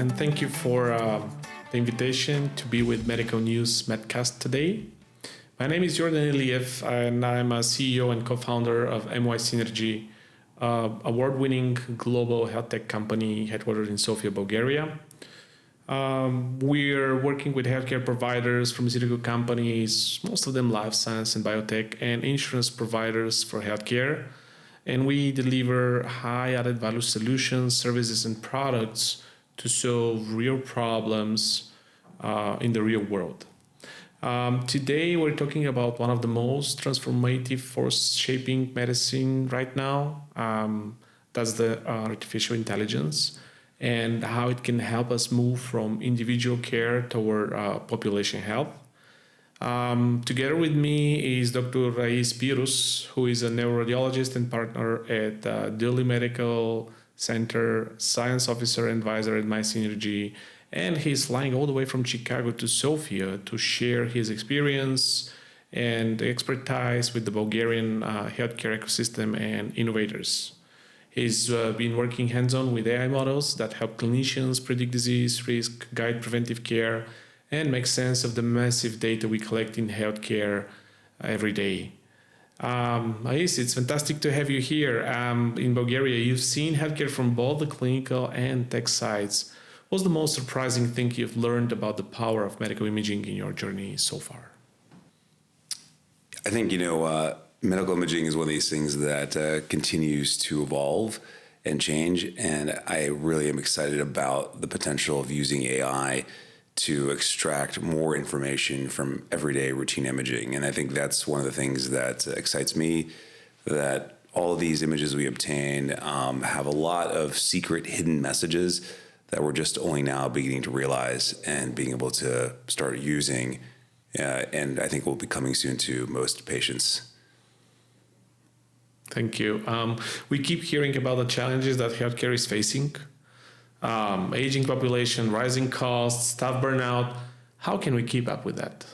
and thank you for the invitation to be with Medical News Medcast today. My name is Jordan Iliev, and I'm a CEO and co-founder of MY Synergy, award-winning global health tech company headquartered in Sofia, Bulgaria. We're working with healthcare providers, pharmaceutical companies, most of them life science and biotech, and insurance providers for healthcare. And we deliver high added value solutions, services, and products to solve real problems in the real world. Today, we're talking about one of the most transformative force shaping medicine right now. That's the artificial intelligence and how it can help us move from individual care toward population health. Together with me is Dr. Ais Piros, who is a neuroradiologist and partner at Delhi Medical Center, science officer and advisor at My Synergy, and he's flying all the way from Chicago to Sofia to share his experience and expertise with the Bulgarian healthcare ecosystem and innovators. He's been working hands-on with AI models that help clinicians predict disease risk, guide preventive care, and make sense of the massive data we collect in healthcare every day. Ais, it's fantastic to have you here. In Bulgaria, you've seen healthcare from both the clinical and tech sides. What's the most surprising thing you've learned about the power of medical imaging in your journey so far? I think, medical imaging is one of these things that continues to evolve and change, and I really am excited about the potential of using AI to extract more information from everyday routine imaging. And I think that's one of the things that excites me, that all of these images we obtain have a lot of secret hidden messages that we're just only now beginning to realize and being able to start using. And I think will be coming soon to most patients. Thank you. We keep hearing about the challenges that healthcare is facing. Aging population, rising costs, staff burnout. How can we keep up with that?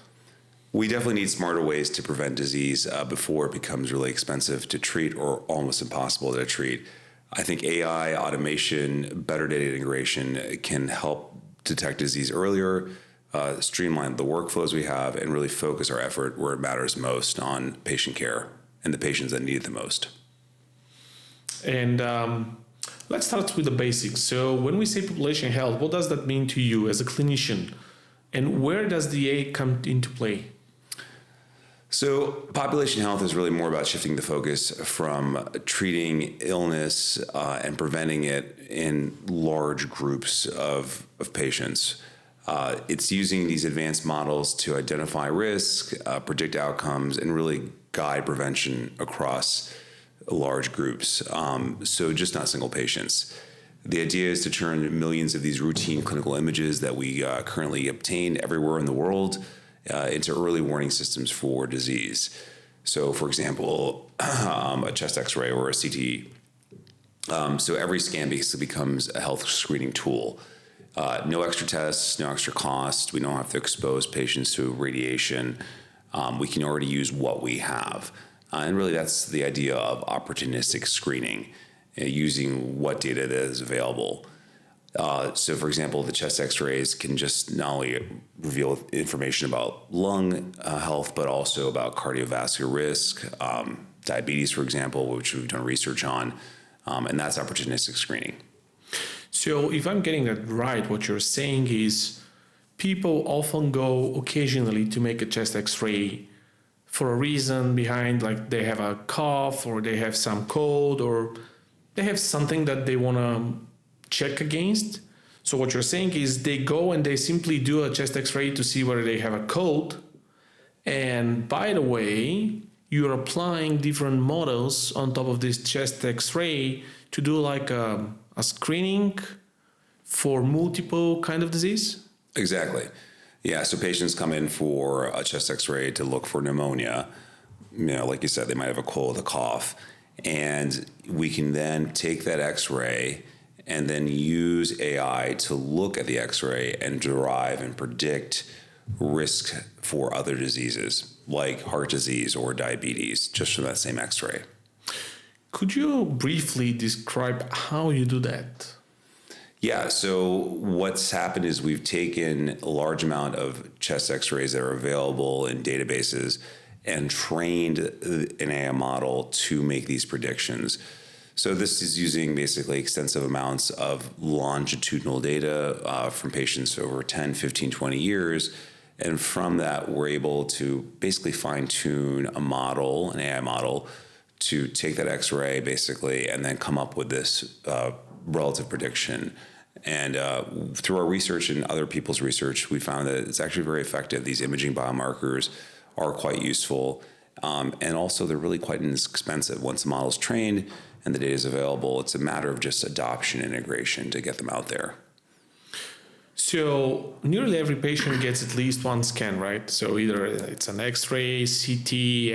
We definitely need smarter ways to prevent disease before it becomes really expensive to treat or almost impossible to treat. I think AI, automation, better data integration can help detect disease earlier, streamline the workflows we have, and really focus our effort where it matters most on patient care and the patients that need it the most. And let's start with the basics. So when we say population health, what does that mean to you as a clinician? And where does the AI come into play? So population health is really more about shifting the focus from treating illness and preventing it in large groups of patients. It's using these advanced models to identify risk, predict outcomes, and really guide prevention across large groups. So just not single patients. The idea is to turn millions of these routine clinical images that we currently obtain everywhere in the world into early warning systems for disease. So, for example, a chest X-ray or a CT. So every scan basically becomes a health screening tool. No extra tests, no extra cost. We don't have to expose patients to radiation. We can already use what we have. And really that's the idea of opportunistic screening, using what data that is available. So, for example, the chest X-rays can just not only reveal information about lung health, but also about cardiovascular risk, diabetes, for example, which we've done research on, and that's opportunistic screening. So if I'm getting that right, what you're saying is people often go occasionally to make a chest X-ray for a reason behind, like they have a cough or they have some cold or they have something that they want to check against. So what you're saying is they go and they simply do a chest X-ray to see whether they have a cold. And by the way, you're applying different models on top of this chest X-ray to do like a screening for multiple kind of disease? Exactly. Yeah, so patients come in for a chest X-ray to look for pneumonia. Like you said, they might have a cold, a cough. And we can then take that X-ray and then use AI to look at the X-ray and derive and predict risk for other diseases like heart disease or diabetes just from that same X-ray. Could you briefly describe how you do that? Yeah, so what's happened is we've taken a large amount of chest x-rays that are available in databases and trained an AI model to make these predictions. So this is using basically extensive amounts of longitudinal data from patients over 10, 15, 20 years. And from that, we're able to basically fine-tune a model, an AI model, to take that x-ray basically and then come up with this relative prediction. And through our research and other people's research, we found that it's actually very effective. These imaging biomarkers are quite useful. And also, they're really quite inexpensive. Once the model's trained and the data is available, it's a matter of just adoption and integration to get them out there. So nearly every patient gets at least one scan, right? So either it's an X-ray, CT,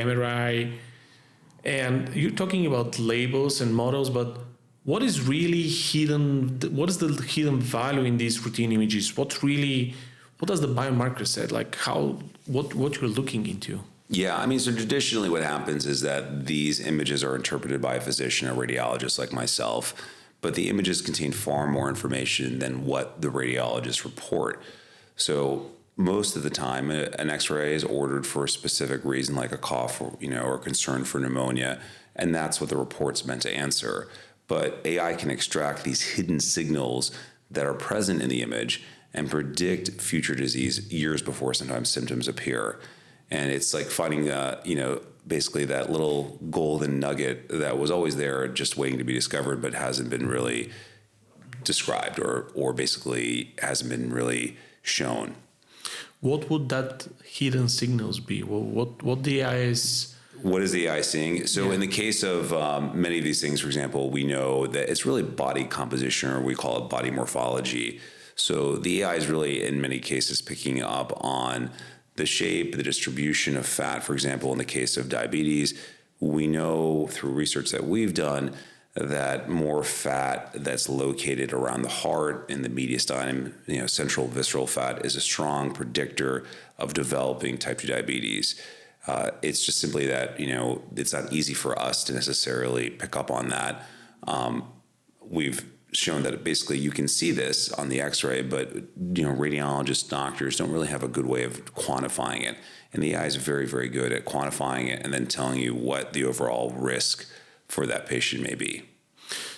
MRI, and you're talking about labels and models, but what is really hidden? What is the hidden value in these routine images? What does the biomarker say? Like what you're looking into? Yeah, I mean, so traditionally what happens is that these images are interpreted by a physician or radiologist like myself, but the images contain far more information than what the radiologists report. So most of the time, an X-ray is ordered for a specific reason, like a cough or concern for pneumonia, and that's what the report's meant to answer. But AI can extract these hidden signals that are present in the image and predict future disease years before sometimes symptoms appear. And it's like finding, basically that little golden nugget that was always there just waiting to be discovered but hasn't been really described or basically hasn't been really shown. What would that hidden signals be? What the AI is... What is the AI seeing? So in the case of many of these things, for example, we know that it's really body composition, or we call it body morphology. So the AI is really, in many cases, picking up on the shape, the distribution of fat. For example, in the case of diabetes, we know through research that we've done that more fat that's located around the heart in the mediastinum, central visceral fat, is a strong predictor of developing type 2 diabetes. It's just simply that, it's not easy for us to necessarily pick up on that. We've shown that basically you can see this on the x-ray, but radiologists, doctors don't really have a good way of quantifying it. And the AI is very, very good at quantifying it and then telling you what the overall risk for that patient may be.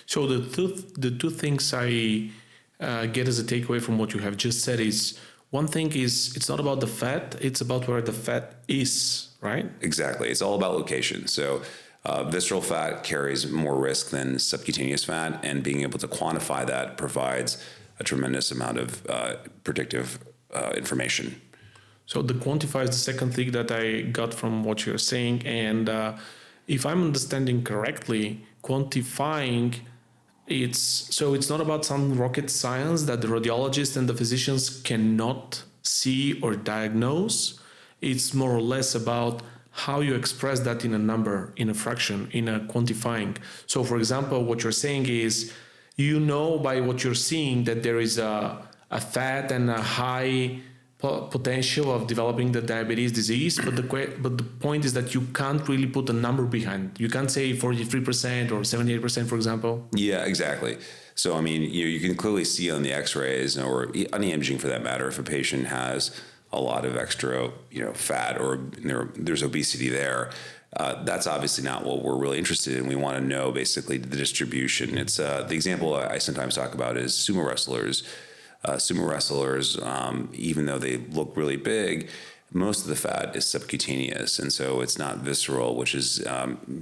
So the two things I get as a takeaway from what you have just said is, one thing is it's not about the fat, it's about where the fat is, right? Exactly. It's all about location. So visceral fat carries more risk than subcutaneous fat, and being able to quantify that provides a tremendous amount of predictive information. So the quantify is the second thing that I got from what you're saying. And if I'm understanding correctly, quantifying, it's not about some rocket science that the radiologists and the physicians cannot see or diagnose. It's more or less about how you express that in a number, in a fraction, in a quantifying. So for example, what you're saying is, by what you're seeing that there is a fat and a high potential of developing the diabetes disease, but the point is that you can't really put a number behind. You can't say 43% or 78%, for example. Yeah, exactly. So I mean, you can clearly see on the X-rays or any imaging for that matter, if a patient has a lot of extra, fat or there's obesity there. That's obviously not what we're really interested in. We want to know basically the distribution. It's the example I sometimes talk about is sumo wrestlers. Sumo wrestlers, even though they look really big, most of the fat is subcutaneous, and so it's not visceral, which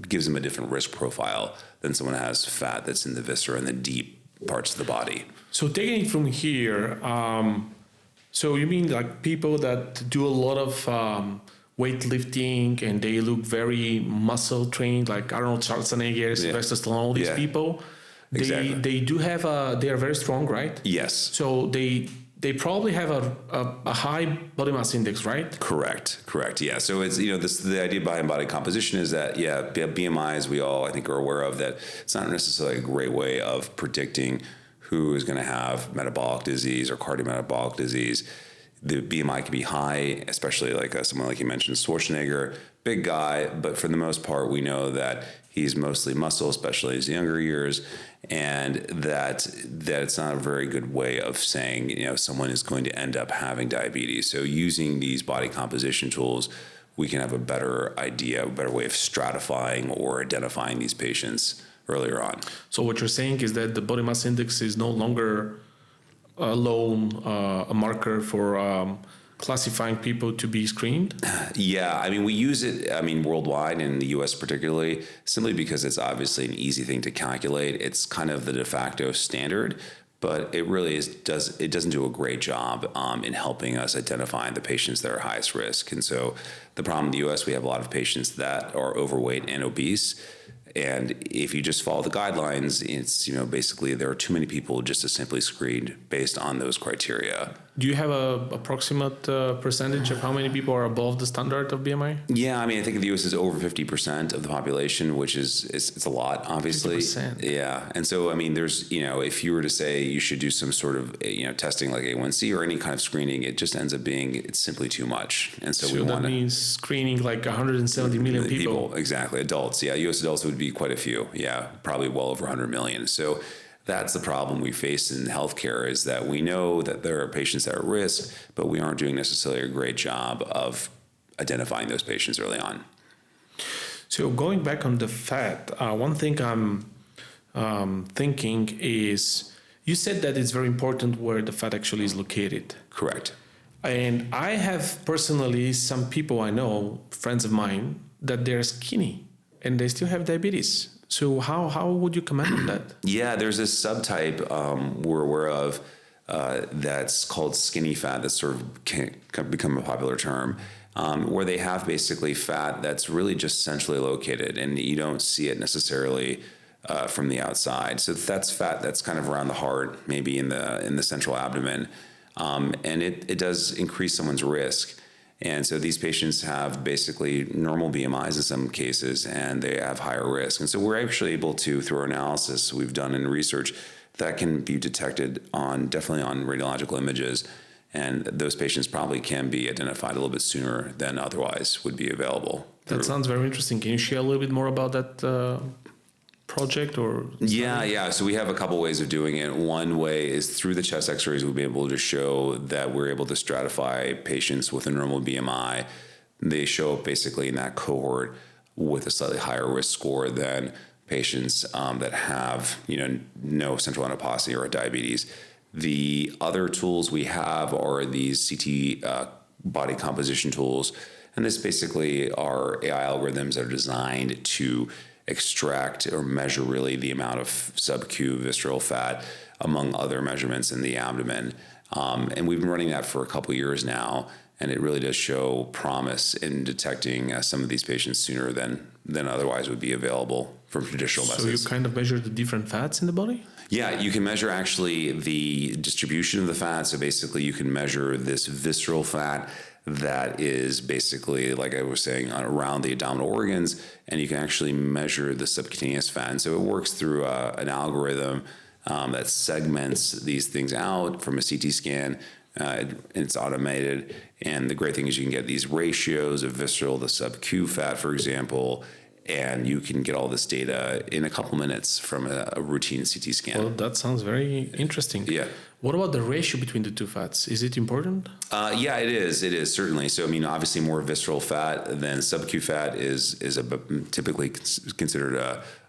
gives them a different risk profile than someone who has fat that's in the viscera and the deep parts of the body. So taking it from here, so you mean like people that do a lot of weightlifting and they look very muscle trained, like Arnold Schwarzenegger, Sylvester Stallone, all these people? Exactly. They are very strong, right? Yes. So they probably have a high body mass index, right? Correct. Yeah. So it's the idea behind body composition is that BMIs we all I think are aware of that it's not necessarily a great way of predicting who is going to have metabolic disease or cardiometabolic disease. the BMI can be high, especially like someone like you mentioned, Schwarzenegger, big guy, but for the most part, we know that he's mostly muscle, especially in his younger years, and that it's not a very good way of saying, someone is going to end up having diabetes. So using these body composition tools, we can have a better idea, a better way of stratifying or identifying these patients earlier on. So what you're saying is that the body mass index is no longer alone a marker for classifying people to be screened? Yeah, I mean, we use it, worldwide, in the US particularly, simply because it's obviously an easy thing to calculate. It's kind of the de facto standard, but it really doesn't do a great job in helping us identify the patients that are highest risk. And so the problem in the US, we have a lot of patients that are overweight and obese. And if you just follow the guidelines, it's, basically there are too many people just to simply screen based on those criteria. Do you have a approximate percentage of how many people are above the standard of BMI? Yeah, I think the U.S. is over 50% of the population, which it's a lot, obviously. 50%. Yeah, and so there's if you were to say you should do some sort of testing like A1C or any kind of screening, it just ends up being it's simply too much, and so we want that means screening like 170 million people. Exactly, adults. Yeah, U.S. adults would be quite a few. Yeah, probably well over 100 million. So that's the problem we face in healthcare, is that we know that there are patients that are at risk, but we aren't doing necessarily a great job of identifying those patients early on. So going back on the fat, one thing I'm thinking is, you said that it's very important where the fat actually is located. Correct. And I have personally some people I know, friends of mine, that they're skinny and they still have diabetes. So how would you comment on that? Yeah, there's this subtype we're aware of that's called skinny fat, that's sort of can become a popular term, where they have basically fat that's really just centrally located, and you don't see it necessarily from the outside. So that's fat that's kind of around the heart, maybe in the central abdomen, and it does increase someone's risk. And so these patients have basically normal BMIs in some cases, and they have higher risk. And so we're actually able to, through our analysis we've done in research, that can be detected definitely on radiological images. And those patients probably can be identified a little bit sooner than otherwise would be available. That sounds very interesting. Can you share a little bit more about that project or study? Yeah. So we have a couple ways of doing it. One way is through the chest x-rays, we'll be able to show that we're able to stratify patients with a normal BMI. They show up basically in that cohort with a slightly higher risk score than patients that have, no central adiposity or diabetes. The other tools we have are these CT body composition tools. And this basically are AI algorithms that are designed to extract or measure really the amount of sub-Q visceral fat, among other measurements in the abdomen. And we've been running that for a couple of years now, and it really does show promise in detecting some of these patients sooner than otherwise would be available from traditional methods. So you kind of measure the different fats in the body? Yeah, you can measure actually the distribution of the fat. So basically you can measure this visceral fat that is basically, like I was saying, around the abdominal organs, and you can actually measure the subcutaneous fat. And so it works through an algorithm that segments these things out from a CT scan, and it's automated. And the great thing is you can get these ratios of visceral to sub-Q fat, for example, and you can get all this data in a couple minutes from a routine CT scan. Well, that sounds very interesting. Yeah. What about the ratio between the two fats? Is it important? Yeah, it is. It is, certainly. So, obviously more visceral fat than sub-Q fat is typically considered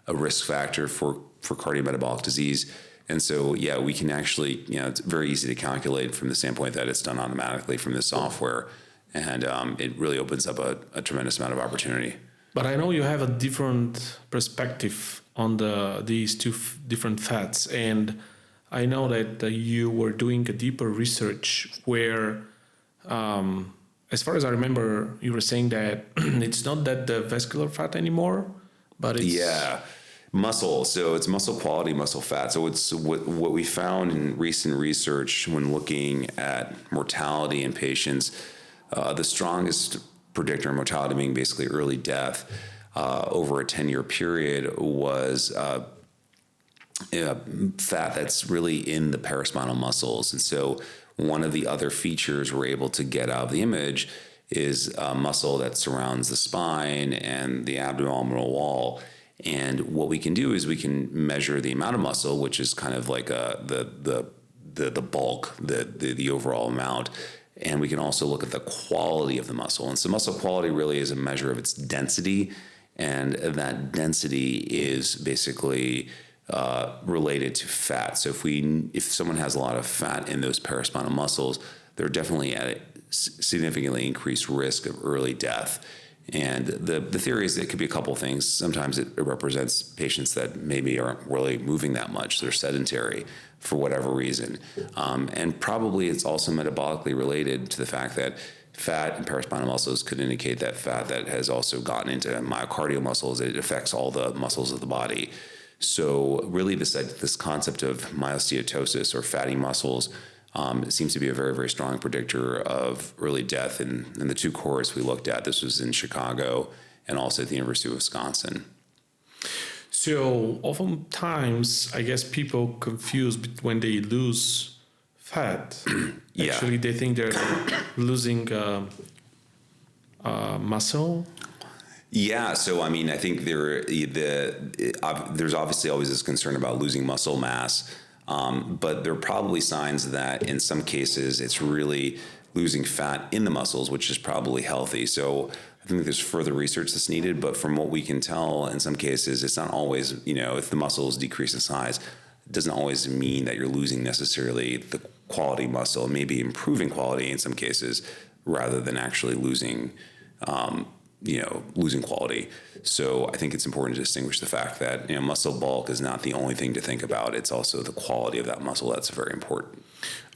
a risk factor for cardiometabolic disease. And so, yeah, we can actually, it's very easy to calculate from the standpoint that it's done automatically from the software. And it really opens up a tremendous amount of opportunity. But I know you have a different perspective on these two different fats. And I know that you were doing a deeper research where, as far as I remember, you were saying that it's not that the vascular fat anymore, but it's... Yeah, muscle. So it's muscle quality, muscle fat. So it's what we found in recent research when looking at mortality in patients, the strongest predictor of mortality being basically early death over a 10-year period was fat that's really in the paraspinal muscles. And so one of the other features we're able to get out of the image is a muscle that surrounds the spine and the abdominal wall. And what we can do is we can measure the amount of muscle, which is kind of like the bulk, the overall amount. And we can also look at the quality of the muscle. And so muscle quality really is a measure of its density. And that density is basically related to fat. So if someone has a lot of fat in those paraspinal muscles, they're definitely at a significantly increased risk of early death. And the theory is that it could be a couple of things. Sometimes it represents patients that maybe aren't really moving that much. They're sedentary for whatever reason. And probably it's also metabolically related to the fact that fat and paraspinal muscles could indicate that fat that has also gotten into myocardial muscles. It affects all the muscles of the body. So really this concept of myosteatosis or fatty muscles seems to be a very, very strong predictor of early death in the two cohorts we looked at. This was in Chicago and also at the University of Wisconsin. So oftentimes, I guess people confuse when they lose fat. Yeah. Actually, they think they're losing muscle. Yeah, so I mean, I think there's obviously always this concern about losing muscle mass. But there are probably signs that in some cases it's really losing fat in the muscles, which is probably healthy. So I think there's further research that's needed, but from what we can tell, in some cases, it's not always, if the muscles decrease in size, it doesn't always mean that you're losing necessarily the quality muscle. It may be improving quality in some cases rather than actually losing quality. So I think it's important to distinguish the fact that, muscle bulk is not the only thing to think about. It's also the quality of that muscle that's very important.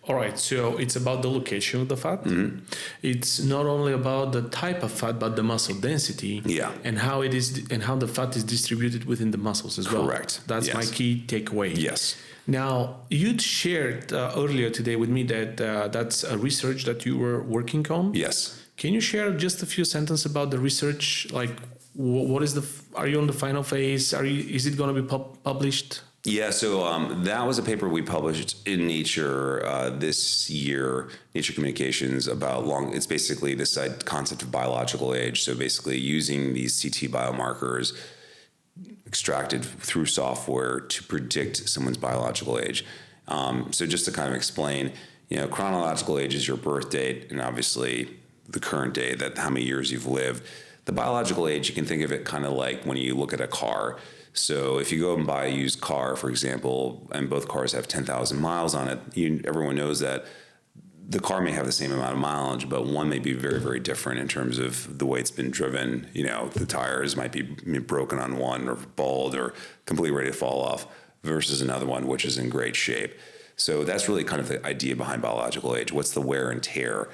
All right. So it's about the location of the fat. Mm-hmm. It's not only about the type of fat, but the muscle density. Yeah. And how it is, and how the fat is distributed within the muscles as well. Correct. That's my key takeaway. Yes. Now, you'd shared earlier today with me that that's a research that you were working on. Yes. Can you share just a few sentences about the research? Like, what is are you on the final phase? Is it going to be published? Yeah, so that was a paper we published in Nature this year, Nature Communications, it's basically this concept of biological age. So basically using these CT biomarkers extracted through software to predict someone's biological age. So just to kind of explain, chronological age is your birth date, and obviously the current day, that how many years you've lived. The biological age, you can think of it kind of like when you look at a car. So if you go and buy a used car, for example, and both cars have 10,000 miles on it, everyone knows that the car may have the same amount of mileage, but one may be very, very different in terms of the way it's been driven. The tires might be broken on one or bald or completely ready to fall off versus another one, which is in great shape. So that's really kind of the idea behind biological age. What's the wear and tear?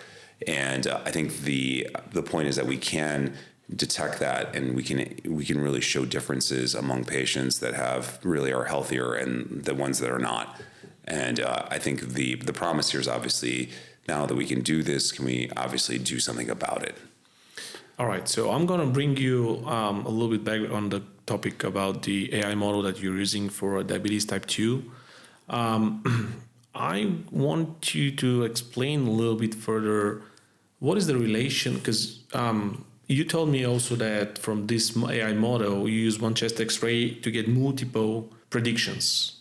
And I think the point is that we can detect that, and we can really show differences among patients that are healthier and the ones that are not. And I think the promise here is obviously, now that we can do this, can we obviously do something about it? All right, so I'm going to bring you a little bit back on the topic about the AI model that you're using for diabetes type 2. I want you to explain a little bit further what is the relation, because you told me also that from this AI model, you use one chest X-ray to get multiple predictions.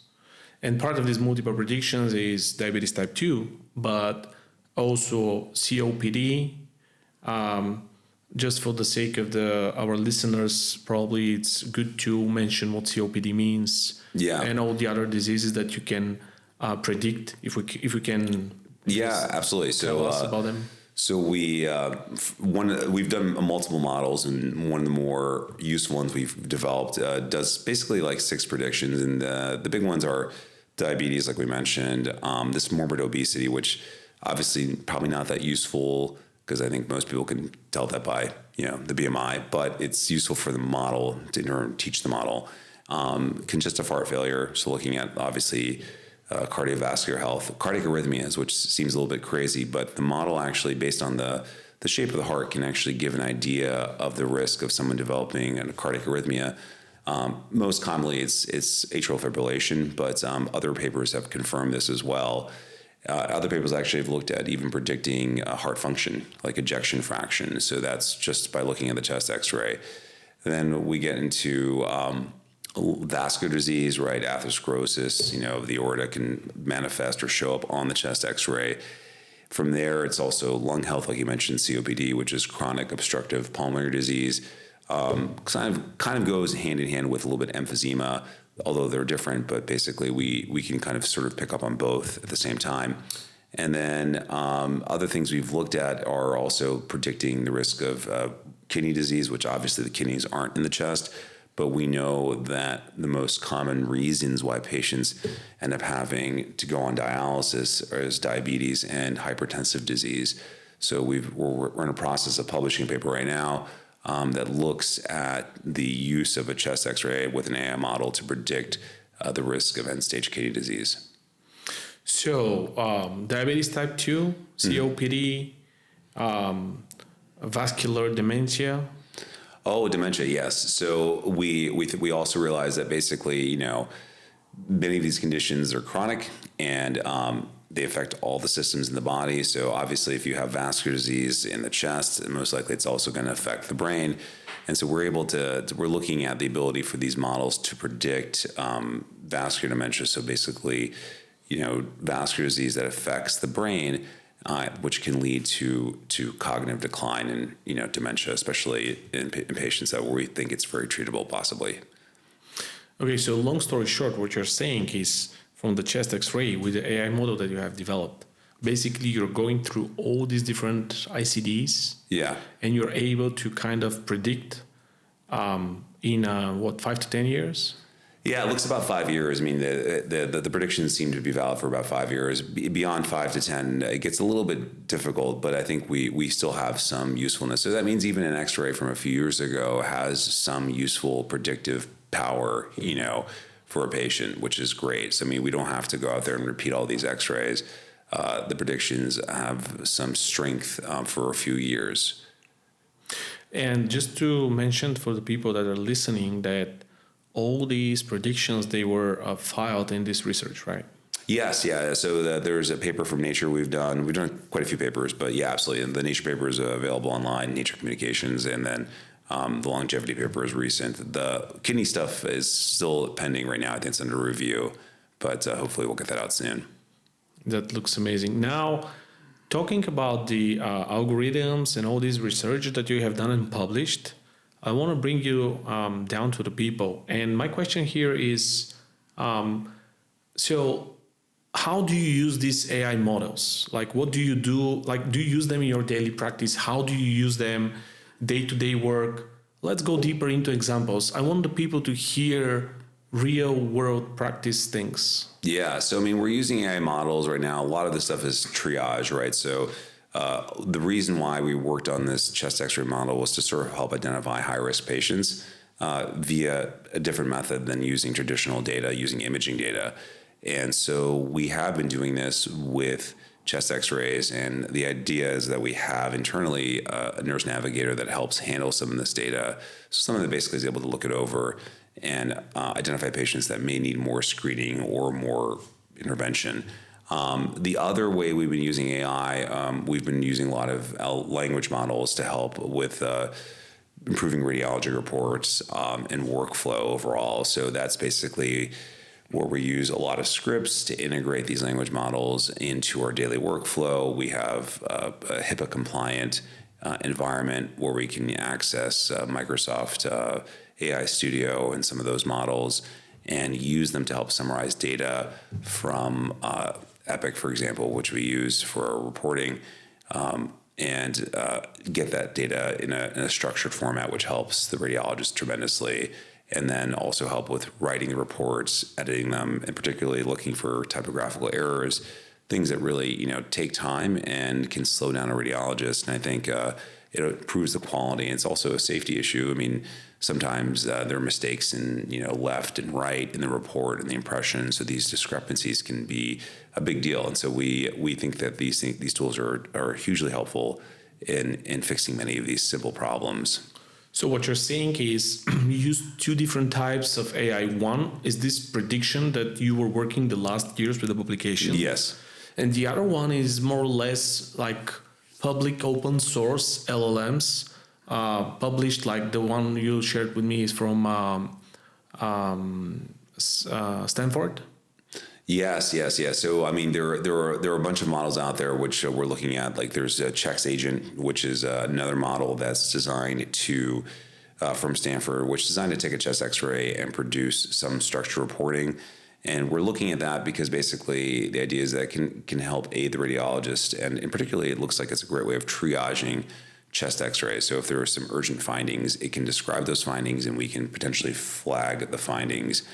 And part of these multiple predictions is diabetes type 2, but also COPD. Just for the sake of our listeners, probably it's good to mention what COPD means. Yeah. And all the other diseases that you can predict, if we can. Yeah, absolutely. Tell us about them. So we've done multiple models, and one of the more useful ones we've developed does basically like 6 predictions, and the big ones are diabetes, like we mentioned, this morbid obesity, which obviously probably not that useful because I think most people can tell that by the BMI, but it's useful for the model to teach the model. Congestive heart failure, so looking at obviously cardiovascular health, cardiac arrhythmias, which seems a little bit crazy, but the model actually, based on the shape of the heart, can actually give an idea of the risk of someone developing a cardiac arrhythmia. Most commonly, it's atrial fibrillation, but other papers have confirmed this as well. Other papers actually have looked at even predicting heart function, like ejection fraction. So that's just by looking at the chest X-ray. Then we get into vascular disease, right? Atherosclerosis, the aorta can manifest or show up on the chest X-ray. From there, it's also lung health, like you mentioned, COPD, which is chronic obstructive pulmonary disease. Kind of goes hand in hand with a little bit emphysema, although they're different, but basically we can kind of sort of pick up on both at the same time. And then other things we've looked at are also predicting the risk of kidney disease, which obviously the kidneys aren't in the chest, but we know that the most common reasons why patients end up having to go on dialysis is diabetes and hypertensive disease. So we're in a process of publishing a paper right now that looks at the use of a chest X-ray with an AI model to predict the risk of end-stage kidney disease. So diabetes type 2, COPD, vascular dementia. Oh, dementia, yes. So we also realize that basically, many of these conditions are chronic and they affect all the systems in the body. So obviously, if you have vascular disease in the chest, most likely it's also going to affect the brain. And so we're looking at the ability for these models to predict vascular dementia. So basically, vascular disease that affects the brain, which can lead to cognitive decline and dementia, especially in patients that we think it's very treatable, possibly. Okay, so long story short, what you're saying is from the chest X-ray with the AI model that you have developed, basically you're going through all these different ICDs, and you're able to kind of predict in 5 to 10 years. Yeah, it looks about 5 years. I mean, the predictions seem to be valid for about 5 years. Beyond 5 to 10, it gets a little bit difficult, but I think we still have some usefulness. So that means even an X-ray from a few years ago has some useful predictive power, for a patient, which is great. So, I mean, we don't have to go out there and repeat all these X-rays. The predictions have some strength for a few years. And just to mention for the people that are listening that all these predictions, they were filed in this research, right? Yes, yeah. So there's a paper from Nature we've done. We've done quite a few papers, but yeah, absolutely. And the Nature paper is available online, Nature Communications, and then the longevity paper is recent. The kidney stuff is still pending right now. I think it's under review, but hopefully we'll get that out soon. That looks amazing. Now, talking about the algorithms and all this research that you have done and published, I want to bring you down to the people. And my question here is, so how do you use these AI models? Like, what do you do? Like, do you use them in your daily practice? How do you use them day-to-day work? Let's go deeper into examples. I want the people to hear real-world practice things. Yeah, so I mean, we're using AI models right now. A lot of this stuff is triage, right? So the reason why we worked on this chest X-ray model was to sort of help identify high-risk patients via a different method than using traditional data, using imaging data. And so we have been doing this with chest X-rays, and the idea is that we have internally a nurse navigator that helps handle some of this data. So someone that basically is able to look it over and identify patients that may need more screening or more intervention. The other way we've been using AI, we've been using a lot of language models to help with improving radiology reports and workflow overall. So that's basically where we use a lot of scripts to integrate these language models into our daily workflow. We have a HIPAA compliant environment where we can access Microsoft AI Studio and some of those models and use them to help summarize data from Epic, for example, which we use for our reporting, and get that data in a structured format, which helps the radiologist tremendously, and then also help with writing the reports, editing them, and particularly looking for typographical errors, things that really take time and can slow down a radiologist. And I think it improves the quality. And it's also a safety issue. I mean, sometimes there are mistakes in left and right in the report and the impression. So these discrepancies can be a big deal. And so we think that these tools are hugely helpful in fixing many of these simple problems. So what you're saying is you use two different types of AI. One is this prediction that you were working the last years with the publication. Yes. And the other one is more or less like public open source LLMs published, like the one you shared with me is from Stanford. Yes. So, I mean, there are a bunch of models out there which we're looking at. Like, there's a checks agent, which is another model that's designed to from Stanford, which is designed to take a chest X-ray and produce some structural reporting. And we're looking at that because basically the idea is that it can help aid the radiologist, and in particular, it looks like it's a great way of triaging chest X-rays. So if there are some urgent findings, it can describe those findings, and we can potentially flag the findings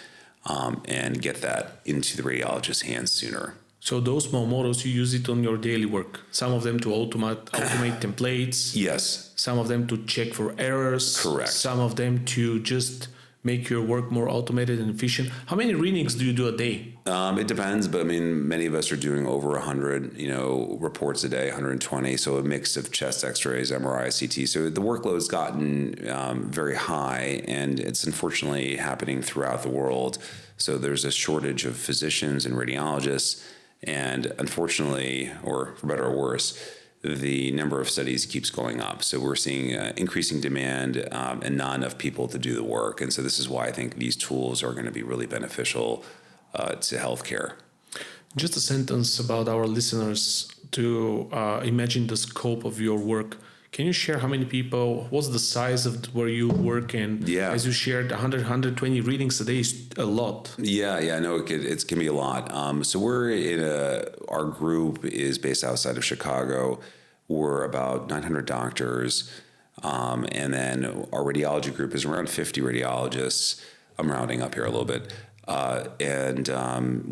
and get that into the radiologist's hands sooner. So those small models, you use it on your daily work. Some of them to automate templates. Yes. Some of them to check for errors. Correct. Some of them to just make your work more automated and efficient. How many readings do you do a day? It depends, but I mean, many of us are doing over 100, reports a day, 120. So a mix of chest X-rays, MRI, CT. So the workload's gotten very high, and it's unfortunately happening throughout the world. So there's a shortage of physicians and radiologists, and unfortunately, or for better or worse, the number of studies keeps going up. So we're seeing increasing demand and not enough people to do the work. And so this is why I think these tools are going to be really beneficial to healthcare. Just a sentence about our listeners to imagine the scope of your work. Can you share how many people, what's the size of where you work? And as you shared, 100, 120 readings a day is a lot. No, it can be a lot. So we're our group is based outside of Chicago. We're about 900 doctors. And then our radiology group is around 50 radiologists. I'm rounding up here a little bit.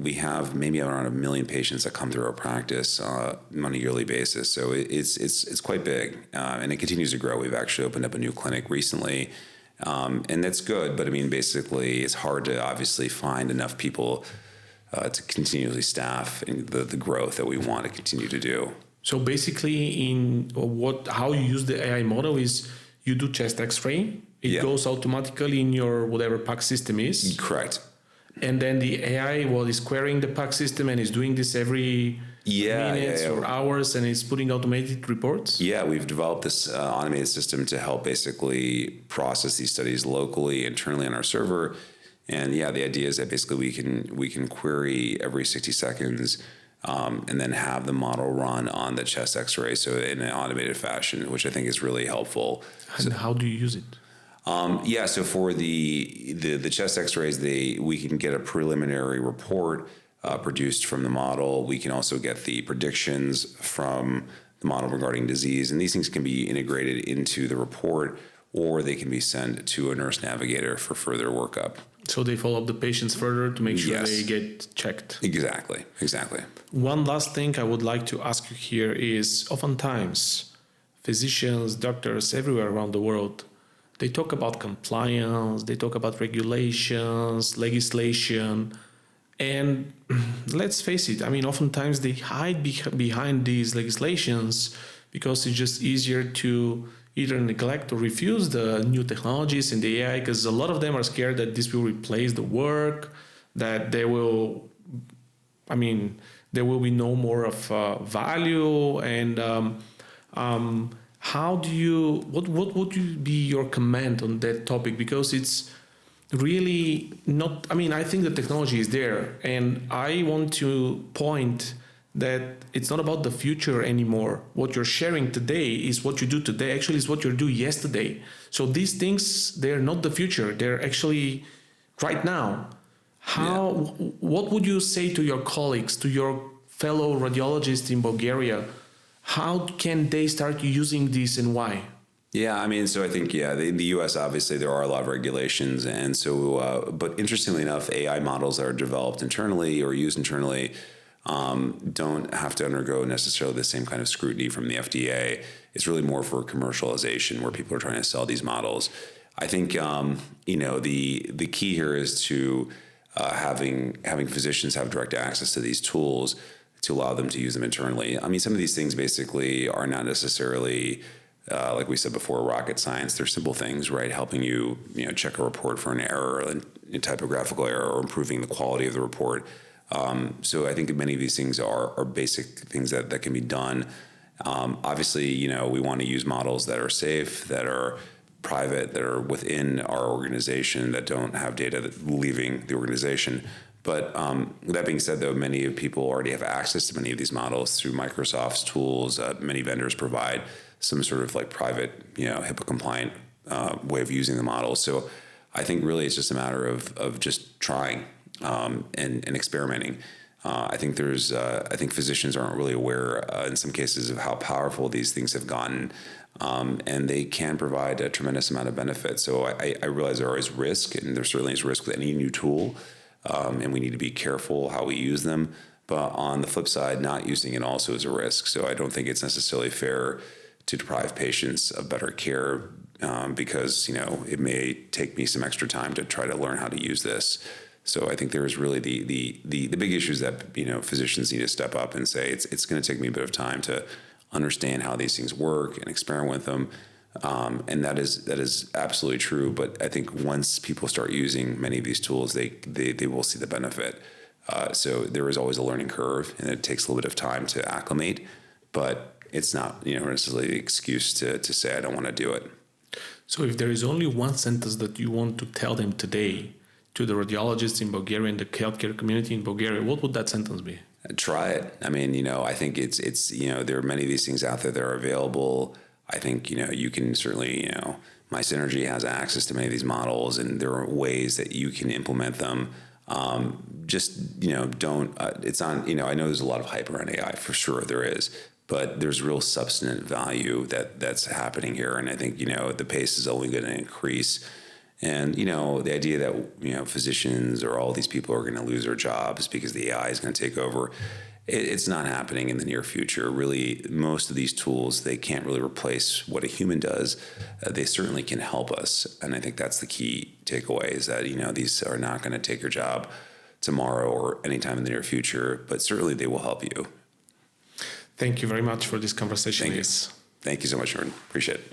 We have maybe around 1 million patients that come through our practice on a yearly basis. So it's quite big, and it continues to grow. We've actually opened up a new clinic recently, and that's good. But I mean, basically, it's hard to obviously find enough people to continuously staff the growth that we want to continue to do. So basically, how you use the AI model is you do chest X-ray. It goes automatically in your whatever PAC system is. Correct. And then the AI is querying the PAC system and is doing this every minutes or hours, and is putting automated reports? Yeah, we've developed this automated system to help basically process these studies locally, internally on our server. And the idea is that basically we can query every 60 seconds and then have the model run on the chest X-ray, so in an automated fashion, which I think is really helpful. And how do you use it? So for the chest X-rays, we can get a preliminary report produced from the model. We can also get the predictions from the model regarding disease, and these things can be integrated into the report, or they can be sent to a nurse navigator for further workup. So they follow up the patients further to make sure they get checked. Exactly. One last thing I would like to ask you here is, oftentimes physicians, doctors everywhere around the world, they talk about compliance, they talk about regulations, legislation, and let's face it, I mean, oftentimes they hide behind these legislations because it's just easier to either neglect or refuse the new technologies in the AI, because a lot of them are scared that this will replace the work, that there will be no more of value, and what would be your comment on that topic? Because it's really not, I think the technology is there, and I want to point that it's not about the future anymore. What you're sharing today is what you do today, actually is what you do yesterday. So these things, they're not the future, they're actually right now. What would you say to your colleagues, to your fellow radiologists in Bulgaria? How can they start using this, and why? So I think, the U.S., obviously, there are a lot of regulations. And so, but interestingly enough, AI models that are developed internally or used internally don't have to undergo necessarily the same kind of scrutiny from the FDA. It's really more for commercialization, where people are trying to sell these models. I think, the key here is to having physicians have direct access to these tools to allow them to use them internally. Some of these things basically are not necessarily, like we said before, rocket science. They're simple things, right? Helping you, check a report for an error, a typographical error, or improving the quality of the report. So I think many of these things are basic things that can be done. Obviously, we want to use models that are safe, that are private, that are within our organization, that don't have data leaving the organization. But with that being said, though, many people already have access to many of these models through Microsoft's tools. Many vendors provide some sort of like private, HIPAA compliant way of using the models. So I think really it's just a matter of just trying and experimenting. I think physicians aren't really aware in some cases of how powerful these things have gotten, and they can provide a tremendous amount of benefit. So I realize there is risk, and there certainly is risk with any new tool, and we need to be careful how we use them. But on the flip side, not using it also is a risk. So I don't think it's necessarily fair to deprive patients of better care because it may take me some extra time to try to learn how to use this. So I think there is really the big issues that physicians need to step up and say it's going to take me a bit of time to understand how these things work and experiment with them, and that is absolutely true. But I think once people start using many of these tools, they will see the benefit. So there is always a learning curve, and it takes a little bit of time to acclimate. But it's not necessarily the excuse to say I don't want to do it. So if there is only one sentence that you want to tell them today, to the radiologists in Bulgaria and the healthcare community in Bulgaria, what would that sentence be? Try it. I mean, I think it's there are many of these things out there that are available. I think, you can certainly, My Synergy has access to many of these models, and there are ways that you can implement them. Don't, it's on, I know there's a lot of hype around AI, for sure there is, but there's real substantive value that's happening here. And I think, the pace is only going to increase. And, the idea that, physicians or all these people are going to lose their jobs because the AI is going to take over, it's not happening in the near future. Really, most of these tools, they can't really replace what a human does. They certainly can help us. And I think that's the key takeaway is that, these are not going to take your job tomorrow or anytime in the near future, but certainly they will help you. Thank you very much for this conversation. Thank you so much, Jordan. Appreciate it.